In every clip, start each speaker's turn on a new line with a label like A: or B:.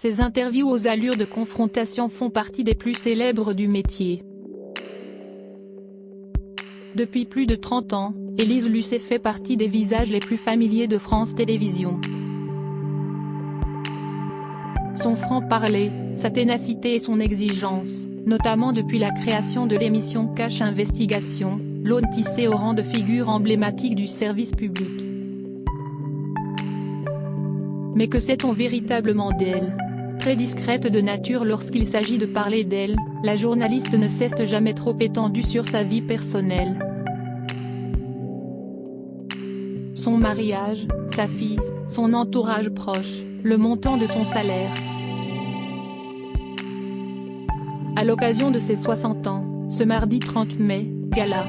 A: Ces interviews aux allures de confrontation font partie des plus célèbres du métier. Depuis plus de 30 ans, Élise Lucet fait partie des visages les plus familiers de France Télévisions. Son franc-parler, sa ténacité et son exigence, notamment depuis la création de l'émission Cache Investigation, l'ont tissée au rang de figure emblématique du service public. Mais que sait-on véritablement d'elle? Très discrète de nature lorsqu'il s'agit de parler d'elle, la journaliste ne cesse jamais trop étendue sur sa vie personnelle. Son mariage, sa fille, son entourage proche, le montant de son salaire. À l'occasion de ses 60 ans, ce mardi 30 mai, gala.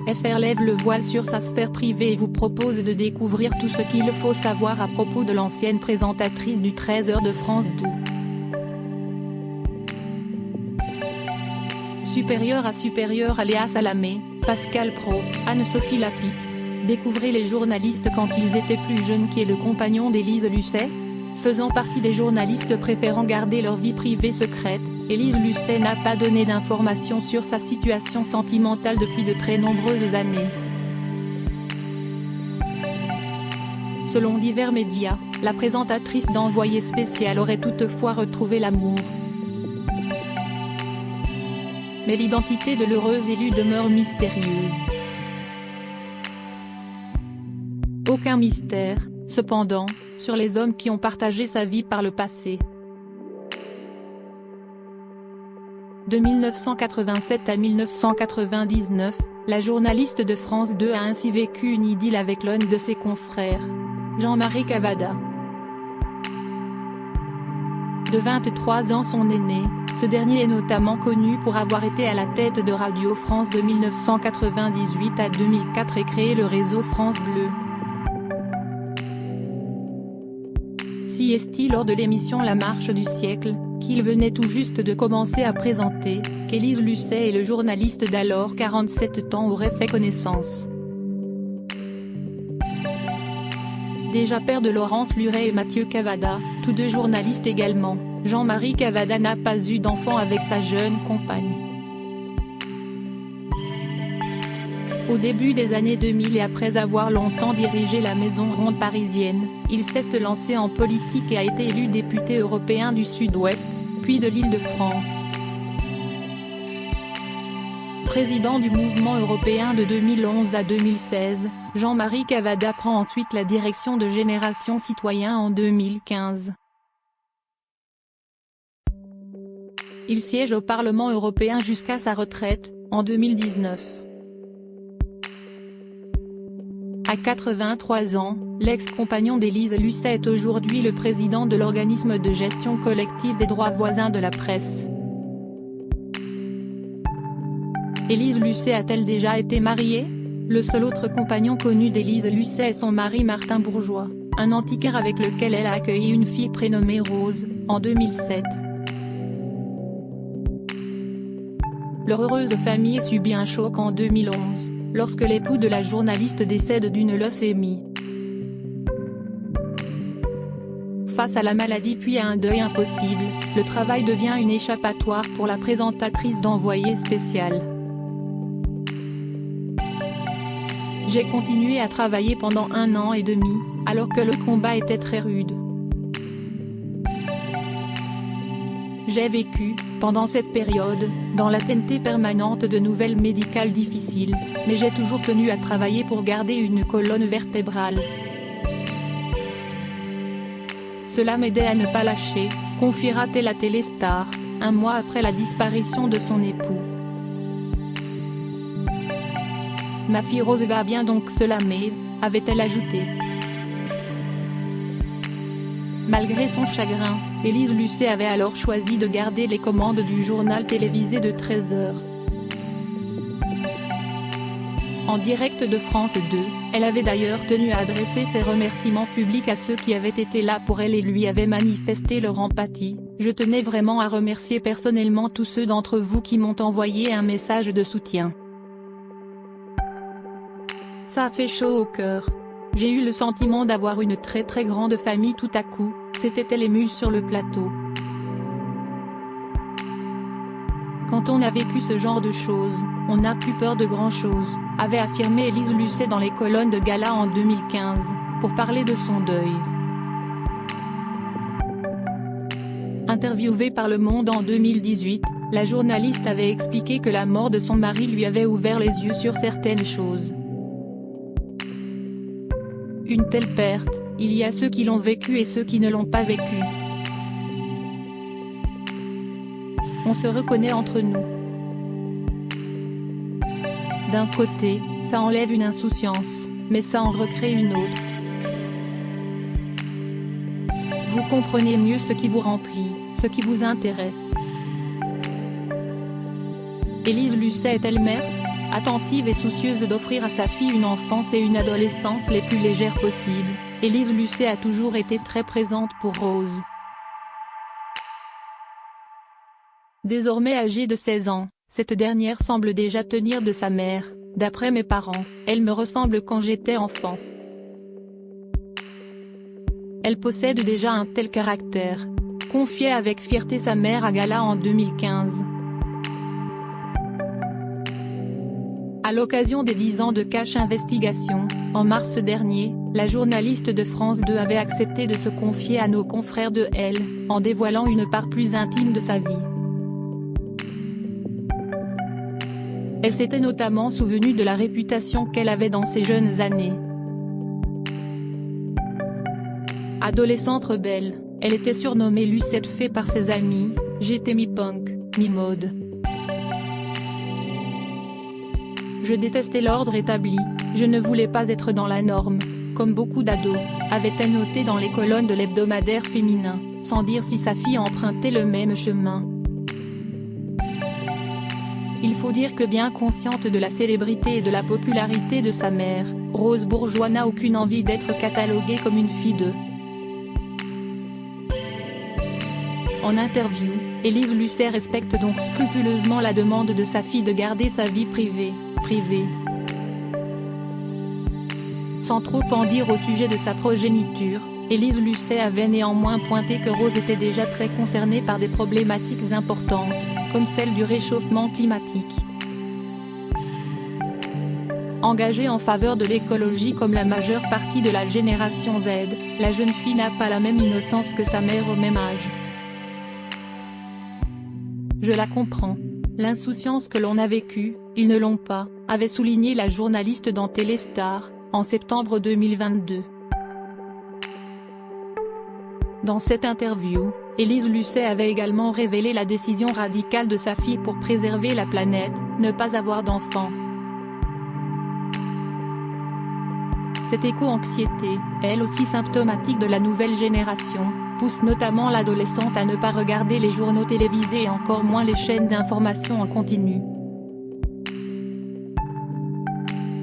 A: FR lève le voile sur sa sphère privée et vous propose de découvrir tout ce qu'il faut savoir à propos de l'ancienne présentatrice du 13h de France 2. Supérieure à Léa Salamé, Pascal Praud, Anne-Sophie Lapix, découvrez les journalistes quand ils étaient plus jeunes qui est le compagnon d'Élise Lucet. Faisant partie des journalistes préférant garder leur vie privée secrète, Élise Lucet n'a pas donné d'informations sur sa situation sentimentale depuis de très nombreuses années. Selon divers médias, la présentatrice d'Envoyé spécial aurait toutefois retrouvé l'amour. Mais l'identité de l'heureuse élue demeure mystérieuse. Aucun mystère, cependant, sur les hommes qui ont partagé sa vie par le passé. De 1987 à 1999, la journaliste de France 2 a ainsi vécu une idylle avec l'un de ses confrères, Jean-Marie Cavada. De 23 ans son aîné, ce dernier est notamment connu pour avoir été à la tête de Radio France de 1998 à 2004 et créé le réseau France Bleu. Si est-il lors de l'émission La Marche du siècle, qu'il venait tout juste de commencer à présenter, qu'Élise Lucet et le journaliste d'alors 47 ans auraient fait connaissance. Déjà père de Laurence Luret et Mathieu Cavada, tous deux journalistes également, Jean-Marie Cavada n'a pas eu d'enfant avec sa jeune compagne. Au début des années 2000 et après avoir longtemps dirigé la Maison Ronde parisienne, il s'est lancé en politique et a été élu député européen du Sud-Ouest, puis de l'Île-de-France. Président du mouvement européen de 2011 à 2016, Jean-Marie Cavada prend ensuite la direction de Génération Citoyen en 2015. Il siège au Parlement européen jusqu'à sa retraite, en 2019. À 83 ans, l'ex-compagnon d'Élise Lucet est aujourd'hui le président de l'organisme de gestion collective des droits voisins de la presse. Élise Lucet a-t-elle déjà été mariée? Le seul autre compagnon connu d'Élise Lucet est son mari Martin Bourgeois, un antiquaire avec lequel elle a accueilli une fille prénommée Rose, en 2007. Leur heureuse famille subit un choc en 2011. Lorsque l'époux de la journaliste décède d'une leucémie. Face à la maladie puis à un deuil impossible, le travail devient une échappatoire pour la présentatrice d'Envoyé spécial. J'ai continué à travailler pendant 1 an et demi, alors que le combat était très rude. J'ai vécu, pendant cette période, dans l'attente permanente de nouvelles médicales difficiles, mais j'ai toujours tenu à travailler pour garder une colonne vertébrale. Cela m'aidait à ne pas lâcher, confiera-t-elle à Téléstar, 1 mois après la disparition de son époux. Ma fille Rose va bien donc cela m'aide, avait-elle ajouté. Malgré son chagrin, Élise Lucet avait alors choisi de garder les commandes du journal télévisé de 13h. En direct de France 2, elle avait d'ailleurs tenu à adresser ses remerciements publics à ceux qui avaient été là pour elle et lui avaient manifesté leur empathie. Je tenais vraiment à remercier personnellement tous ceux d'entre vous qui m'ont envoyé un message de soutien. Ça a fait chaud au cœur. J'ai eu le sentiment d'avoir une très très grande famille tout à coup, c'était elle émue sur le plateau. Quand on a vécu ce genre de choses, on n'a plus peur de grand-chose, avait affirmé Élise Lucet dans les colonnes de Gala en 2015, pour parler de son deuil. Interviewée par Le Monde en 2018, la journaliste avait expliqué que la mort de son mari lui avait ouvert les yeux sur certaines choses. Une telle perte, il y a ceux qui l'ont vécue et ceux qui ne l'ont pas vécue. On se reconnaît entre nous. D'un côté, ça enlève une insouciance, mais ça en recrée une autre. Vous comprenez mieux ce qui vous remplit, ce qui vous intéresse. Élise Lucet est-elle mère ? Attentive et soucieuse d'offrir à sa fille une enfance et une adolescence les plus légères possibles, Élise Lucet a toujours été très présente pour Rose. Désormais âgée de 16 ans, cette dernière semble déjà tenir de sa mère. D'après mes parents, elle me ressemble quand j'étais enfant. Elle possède déjà un tel caractère, confiait avec fierté sa mère à Gala en 2015. À l'occasion des 10 ans de Cache Investigation, en mars dernier, la journaliste de France 2 avait accepté de se confier à nos confrères de Elle, en dévoilant une part plus intime de sa vie. Elle s'était notamment souvenue de la réputation qu'elle avait dans ses jeunes années. Adolescente rebelle, elle était surnommée Lucette Fée par ses amis, j'étais mi-punk, mi-mode. Je détestais l'ordre établi, je ne voulais pas être dans la norme, comme beaucoup d'ados, avait-elle noté dans les colonnes de l'hebdomadaire féminin, sans dire si sa fille empruntait le même chemin. Il faut dire que bien consciente de la célébrité et de la popularité de sa mère, Rose Bourgeois n'a aucune envie d'être cataloguée comme une fille de. En interview, Élise Lucet respecte donc scrupuleusement la demande de sa fille de garder sa vie privée. Sans trop en dire au sujet de sa progéniture, Élise Lucet avait néanmoins pointé que Rose était déjà très concernée par des problématiques importantes, comme celle du réchauffement climatique. Engagée en faveur de l'écologie comme la majeure partie de la génération Z, la jeune fille n'a pas la même innocence que sa mère au même âge. Je la comprends. L'insouciance que l'on a vécue, ils ne l'ont pas, avait souligné la journaliste dans Téléstar, en septembre 2022. Dans cette interview, Élise Lucet avait également révélé la décision radicale de sa fille pour préserver la planète, ne pas avoir d'enfants. Cette éco-anxiété, elle aussi symptomatique de la nouvelle génération, pousse notamment l'adolescente à ne pas regarder les journaux télévisés et encore moins les chaînes d'information en continu.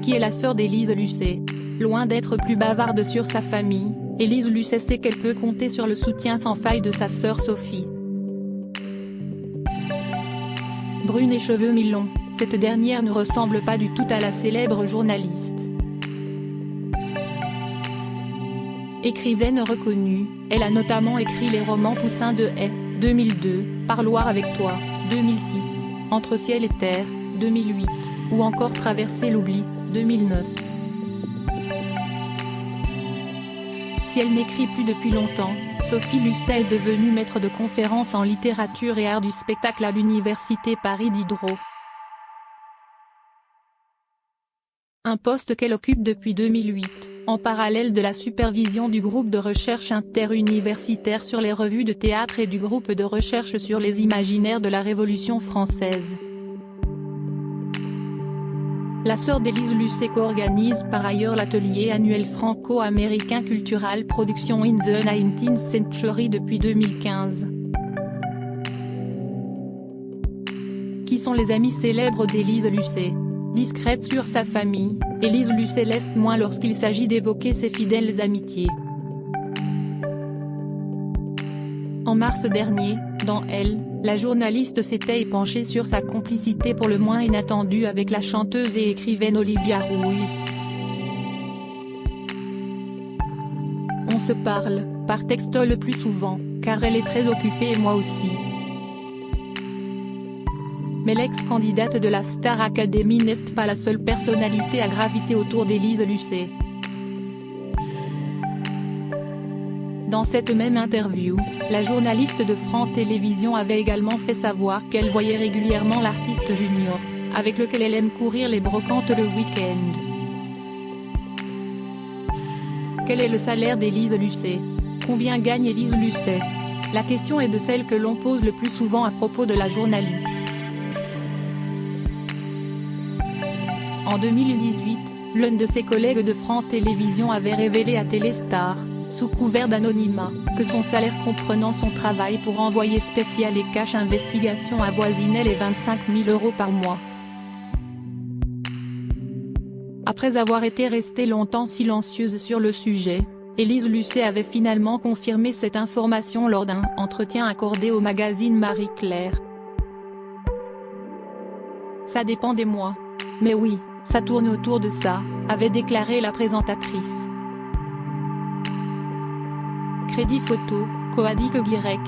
A: Qui est la sœur d'Élise Lucet. Loin d'être plus bavarde sur sa famille, Élise Lucet sait qu'elle peut compter sur le soutien sans faille de sa sœur Sophie. Brune et cheveux mi-longs, cette dernière ne ressemble pas du tout à la célèbre journaliste. Écrivaine reconnue, elle a notamment écrit les romans Poussin de haie, 2002, Parloir avec toi, 2006, Entre ciel et terre, 2008, ou encore Traverser l'oubli, 2009. Si elle n'écrit plus depuis longtemps, Sophie Lucet est devenue maître de conférences en littérature et art du spectacle à l'université Paris Diderot. Un poste qu'elle occupe depuis 2008, en parallèle de la supervision du groupe de recherche interuniversitaire sur les revues de théâtre et du groupe de recherche sur les imaginaires de la Révolution française. La sœur d'Élise Lucet co-organise par ailleurs l'atelier annuel franco-américain Cultural Production in the 19th Century depuis 2015. Qui sont les amis célèbres d'Élise Lucet? Discrète sur sa famille, Élise Lucet l'est moins lorsqu'il s'agit d'évoquer ses fidèles amitiés. En mars dernier, dans Elle, la journaliste s'était épanchée sur sa complicité pour le moins inattendue avec la chanteuse et écrivaine Olivia Ruiz. se parle, par texto le plus souvent, car elle est très occupée et moi aussi. Mais l'ex-candidate de la Star Academy n'est pas la seule personnalité à graviter autour d'Élise Lucet. Dans cette même interview, la journaliste de France Télévisions avait également fait savoir qu'elle voyait régulièrement l'artiste Junior, avec lequel elle aime courir les brocantes le week-end. Quel est le salaire d'Élise Lucet? Combien gagne Élise Lucet? La question est de celle que l'on pose le plus souvent à propos de la journaliste. En 2018, l'un de ses collègues de France Télévisions avait révélé à Téléstar, sous couvert d'anonymat, que son salaire comprenant son travail pour Envoyé spécial et Cache Investigation avoisinait les 25 000 € par mois. Après avoir été restée longtemps silencieuse sur le sujet, Élise Lucet avait finalement confirmé cette information lors d'un entretien accordé au magazine Marie-Claire. Ça dépend des mois. Mais oui, ça tourne autour de ça, avait déclaré la présentatrice. Crédit photo, Coadic Guirec.